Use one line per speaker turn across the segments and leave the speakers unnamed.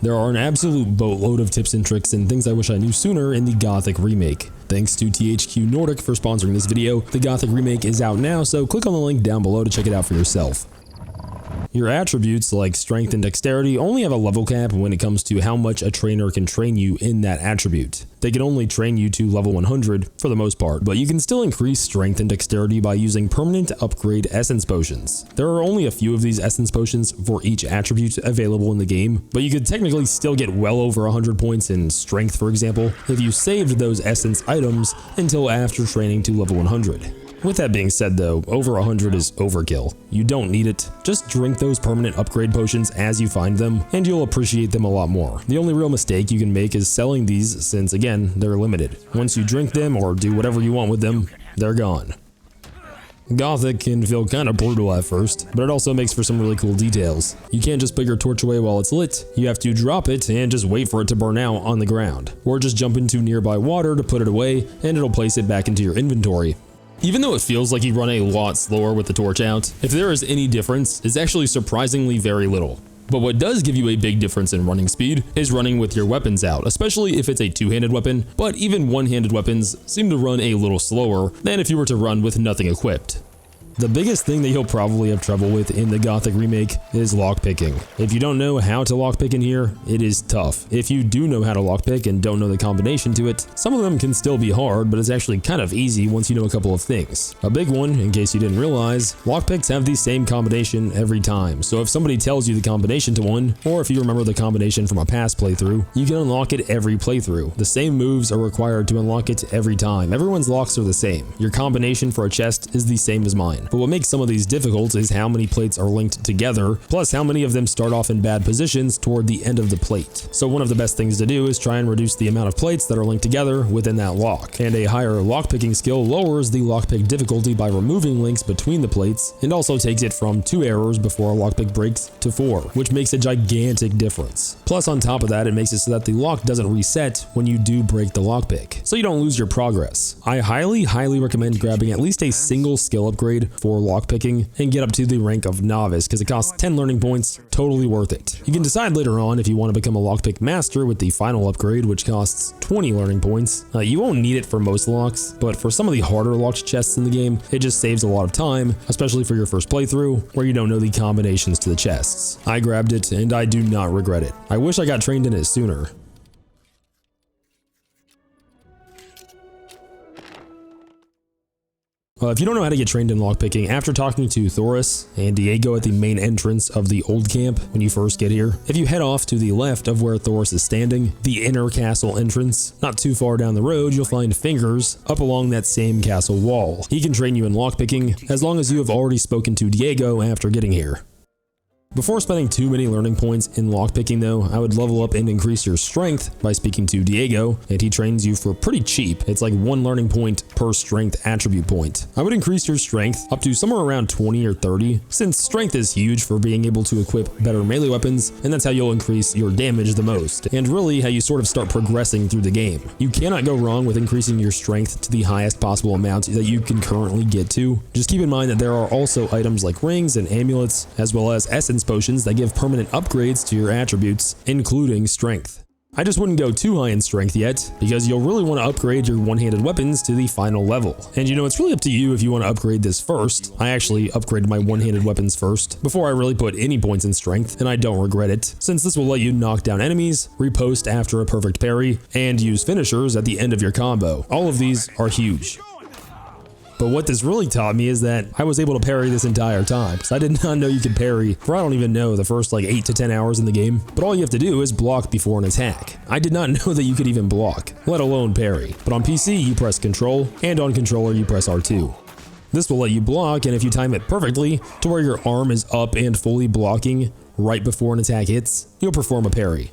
There are an absolute boatload of tips and tricks and things I wish I knew sooner in the Gothic Remake. Thanks to THQ Nordic for sponsoring this video. The Gothic Remake is out now, so click on the link down below to check it out for yourself. Your attributes like strength and dexterity only have a level cap when it comes to how much a trainer can train you in that attribute. They can only train you to level 100 for the most part, but you can still increase strength and dexterity by using permanent upgrade essence potions. There are only a few of these essence potions for each attribute available in the game, but you could technically still get well over 100 points in strength, for example, if you saved those essence items until after training to level 100. With that being said though, over 100 is overkill. You don't need it. Just drink those permanent upgrade potions as you find them, and you'll appreciate them a lot more. The only real mistake you can make is selling these since again, they're limited. Once you drink them or do whatever you want with them, they're gone. Gothic can feel kinda brutal at first, but it also makes for some really cool details. You can't just put your torch away while it's lit, you have to drop it and just wait for it to burn out on the ground. Or just jump into nearby water to put it away, and it'll place it back into your inventory. Even though it feels like you run a lot slower with the torch out, if there is any difference, it's actually surprisingly very little. But what does give you a big difference in running speed is running with your weapons out, especially if it's a two-handed weapon, but even one-handed weapons seem to run a little slower than if you were to run with nothing equipped. The biggest thing that you'll probably have trouble with in the Gothic Remake is lockpicking. If you don't know how to lockpick in here, it is tough. If you do know how to lockpick and don't know the combination to it, some of them can still be hard, but it's actually kind of easy once you know a couple of things. A big one, in case you didn't realize, lockpicks have the same combination every time. So if somebody tells you the combination to one, or if you remember the combination from a past playthrough, you can unlock it every playthrough. The same moves are required to unlock it every time. Everyone's locks are the same. Your combination for a chest is the same as mine. But what makes some of these difficult is how many plates are linked together, plus how many of them start off in bad positions toward the end of the plate. So one of the best things to do is try and reduce the amount of plates that are linked together within that lock. And a higher lockpicking skill lowers the lockpick difficulty by removing links between the plates, and also takes it from 2 errors before a lockpick breaks to 4, which makes a gigantic difference. Plus on top of that, it makes it so that the lock doesn't reset when you do break the lockpick, so you don't lose your progress. I highly recommend grabbing at least a single skill upgrade for lockpicking and get up to the rank of novice because it costs 10 learning points, totally worth it. You can decide later on if you want to become a lockpick master with the final upgrade, which costs 20 learning points. You won't need it for most locks, but for some of the harder locked chests in the game, it just saves a lot of time, especially for your first playthrough where you don't know the combinations to the chests. I grabbed it and I do not regret it. I wish I got trained in it sooner. If you don't know how to get trained in lockpicking, after talking to Thoris and Diego at the main entrance of the old camp when you first get here, if you head off to the left of where Thoris is standing, the inner castle entrance, not too far down the road, you'll find Fingers up along that same castle wall. He can train you in lockpicking as long as you have already spoken to Diego after getting here. Before spending too many learning points in lockpicking though, I would level up and increase your strength by speaking to Diego, and he trains you for pretty cheap. It's like 1 learning point per strength attribute point. I would increase your strength up to somewhere around 20 or 30, since strength is huge for being able to equip better melee weapons, and that's how you'll increase your damage the most, and really how you sort of start progressing through the game. You cannot go wrong with increasing your strength to the highest possible amount that you can currently get to. Just keep in mind that there are also items like rings and amulets, as well as essence potions that give permanent upgrades to your attributes, including strength. I just wouldn't go too high in strength yet, because you'll really want to upgrade your one-handed weapons to the final level. And you know, it's really up to you if you want to upgrade this first. I actually upgraded my one-handed weapons first, before I really put any points in strength, and I don't regret it, since this will let you knock down enemies, riposte after a perfect parry, and use finishers at the end of your combo. All of these are huge. But what this really taught me is that I was able to parry this entire time, because I did not know you could parry for I don't even know the first like 8 to 10 hours in the game, but all you have to do is block before an attack. I did not know that you could even block, let alone parry. But on PC you press Control, and on controller you press R2. This will let you block, and if you time it perfectly to where your arm is up and fully blocking right before an attack hits, you'll perform a parry.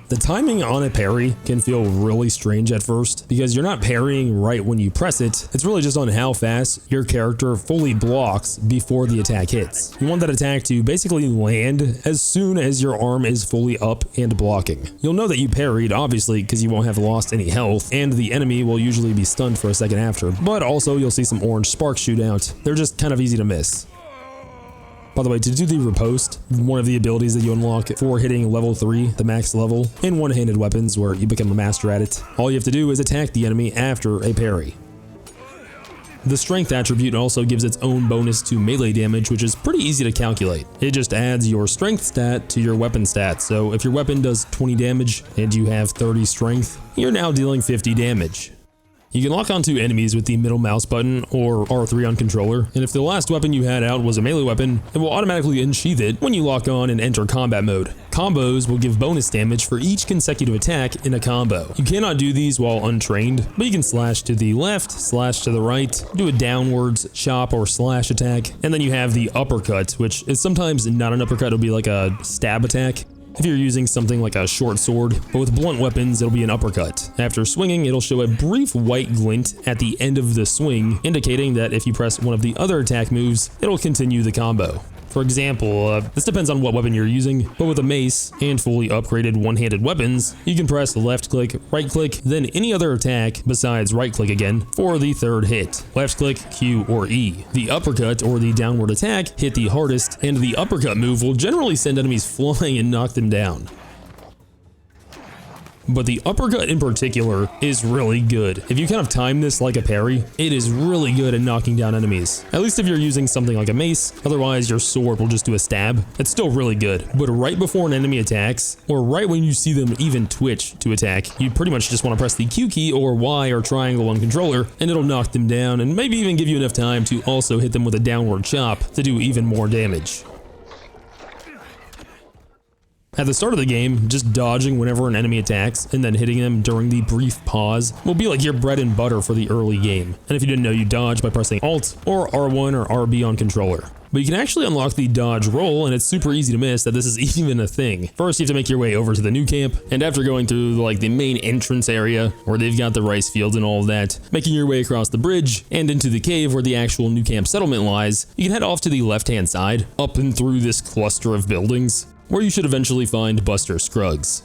The timing on a parry can feel really strange at first because you're not parrying right when you press it. It's really just on how fast your character fully blocks before the attack hits. You want that attack to basically land as soon as your arm is fully up and blocking. You'll know that you parried, obviously, because you won't have lost any health, and the enemy will usually be stunned for a second after, but also you'll see some orange sparks shoot out. They're just kind of easy to miss. By the way, to do the riposte, one of the abilities that you unlock for hitting level 3, the max level, in one-handed weapons where you become a master at it, all you have to do is attack the enemy after a parry. The strength attribute also gives its own bonus to melee damage, which is pretty easy to calculate. It just adds your strength stat to your weapon stat, so if your weapon does 20 damage and you have 30 strength, you're now dealing 50 damage. You can lock onto enemies with the middle mouse button or R3 on controller, and if the last weapon you had out was a melee weapon, it will automatically unsheath it when you lock on and enter combat mode. Combos will give bonus damage for each consecutive attack in a combo. You cannot do these while untrained, but you can slash to the left, slash to the right, do a downwards chop or slash attack, and then you have the uppercut, which is sometimes not an uppercut, it'll be like a stab attack. If you're using something like a short sword, but with blunt weapons, it'll be an uppercut. After swinging, it'll show a brief white glint at the end of the swing, indicating that if you press one of the other attack moves, it'll continue the combo. For example, this depends on what weapon you're using, but with a mace and fully upgraded one-handed weapons, you can press left click, right click, then any other attack besides right click again for the third hit. Left click, Q, or E. The uppercut or the downward attack hit the hardest, and the uppercut move will generally send enemies flying and knock them down. But the uppercut in particular is really good. If you kind of time this like a parry, it is really good at knocking down enemies. At least if you're using something like a mace, otherwise your sword will just do a stab. It's still really good. But right before an enemy attacks, or right when you see them even twitch to attack, you pretty much just want to press the Q key or Y or triangle on controller, and it'll knock them down and maybe even give you enough time to also hit them with a downward chop to do even more damage. At the start of the game, just dodging whenever an enemy attacks and then hitting them during the brief pause will be like your bread and butter for the early game. And if you didn't know, you dodge by pressing Alt or R1 or RB on controller. But you can actually unlock the dodge roll, and it's super easy to miss that this is even a thing. First, you have to make your way over to the new camp, and after going through like the main entrance area where they've got the rice fields and all of that, making your way across the bridge and into the cave where the actual new camp settlement lies, you can head off to the left-hand side, up and through this cluster of buildings, where you should eventually find Buster Scruggs.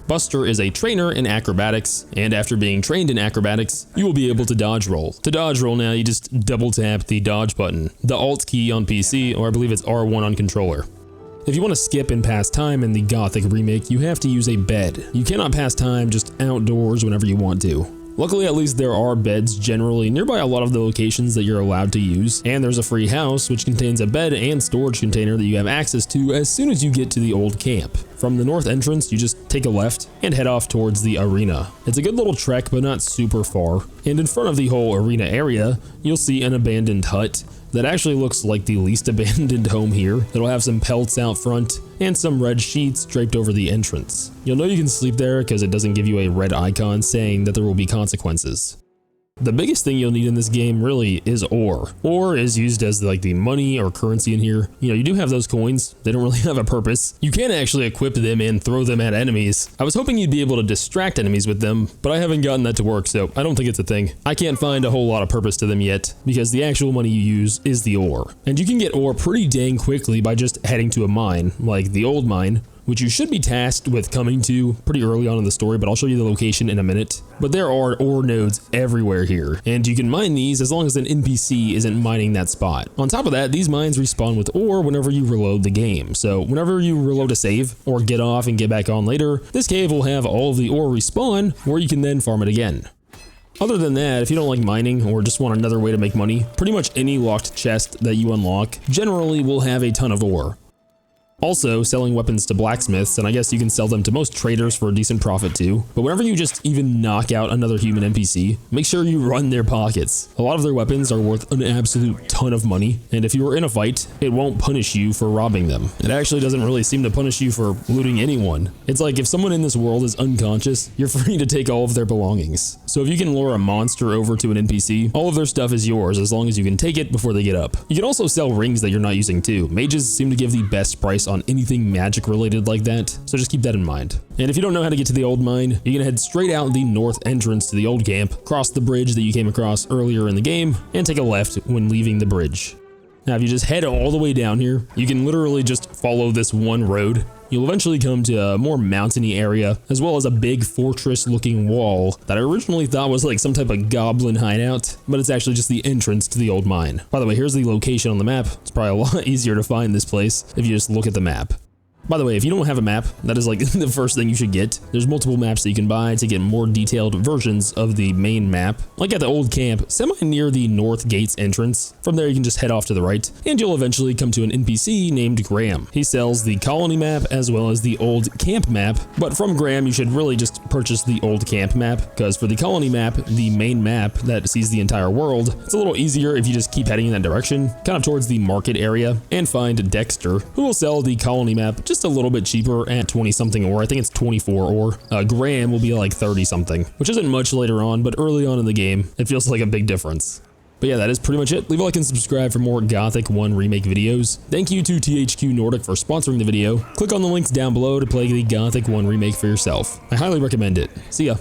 Buster is a trainer in acrobatics, and after being trained in acrobatics, you will be able to dodge roll. To dodge roll now, you just double tap the dodge button, the Alt key on PC, or I believe it's R1 on controller. If you want to skip and pass time in the Gothic Remake, you have to use a bed. You cannot pass time just outdoors whenever you want to. Luckily, at least there are beds generally nearby a lot of the locations that you're allowed to use, and there's a free house which contains a bed and storage container that you have access to as soon as you get to the old camp. From the north entrance, you just take a left and head off towards the arena. It's a good little trek, but not super far, and in front of the whole arena area, you'll see an abandoned hut that actually looks like the least abandoned home here. It'll have some pelts out front and some red sheets draped over the entrance. You'll know you can sleep there because it doesn't give you a red icon saying that there will be consequences. The biggest thing you'll need in this game really is ore. Ore is used as like the money or currency in here. You know, you do have those coins. They don't really have a purpose. You can actually equip them and throw them at enemies. I was hoping you'd be able to distract enemies with them, but I haven't gotten that to work, so I don't think it's a thing. I can't find a whole lot of purpose to them yet, because the actual money you use is the ore. And you can get ore pretty dang quickly by just heading to a mine, like the old mine, which you should be tasked with coming to pretty early on in the story, but I'll show you the location in a minute. But there are ore nodes everywhere here, and you can mine these as long as an NPC isn't mining that spot. On top of that, these mines respawn with ore whenever you reload the game. So whenever you reload a save, or get off and get back on later, this cave will have all of the ore respawn, where you can then farm it again. Other than that, if you don't like mining or just want another way to make money, pretty much any locked chest that you unlock generally will have a ton of ore. Also, selling weapons to blacksmiths, and I guess you can sell them to most traders for a decent profit too, but whenever you just even knock out another human NPC, make sure you run their pockets. A lot of their weapons are worth an absolute ton of money, and if you are in a fight, it won't punish you for robbing them. It actually doesn't really seem to punish you for looting anyone. It's like if someone in this world is unconscious, you're free to take all of their belongings. So if you can lure a monster over to an NPC, all of their stuff is yours as long as you can take it before they get up. You can also sell rings that you're not using too. Mages seem to give the best price on anything magic related like that, so just keep that in mind. And if you don't know how to get to the old mine, you can head straight out the north entrance to the old camp, cross the bridge that you came across earlier in the game, and take a left when leaving the bridge. Now, if you just head all the way down here, you can literally just follow this one road. You'll eventually come to a more mountainy area, as well as a big fortress-looking wall that I originally thought was like some type of goblin hideout, but it's actually just the entrance to the old mine. By the way, here's the location on the map. It's probably a lot easier to find this place if you just look at the map. By the way, if you don't have a map, that is like the first thing you should get. There's multiple maps that you can buy to get more detailed versions of the main map. Like at the old camp, semi near the north gates entrance. From there you can just head off to the right, and you'll eventually come to an NPC named Graham. He sells the colony map as well as the old camp map, but from Graham you should really just purchase the old camp map, because for the colony map, the main map that sees the entire world, it's a little easier if you just keep heading in that direction, kind of towards the market area, and find Dexter, who will sell the colony map just a little bit cheaper at 20 something ore. I think it's 24 ore. Graham will be like 30 something, which isn't much later on, but early on in the game, it feels like a big difference. But yeah, that is pretty much it. Leave a like and subscribe for more Gothic 1 Remake videos. Thank you to THQ Nordic for sponsoring the video. Click on the links down below to play the Gothic 1 Remake for yourself. I highly recommend it. See ya.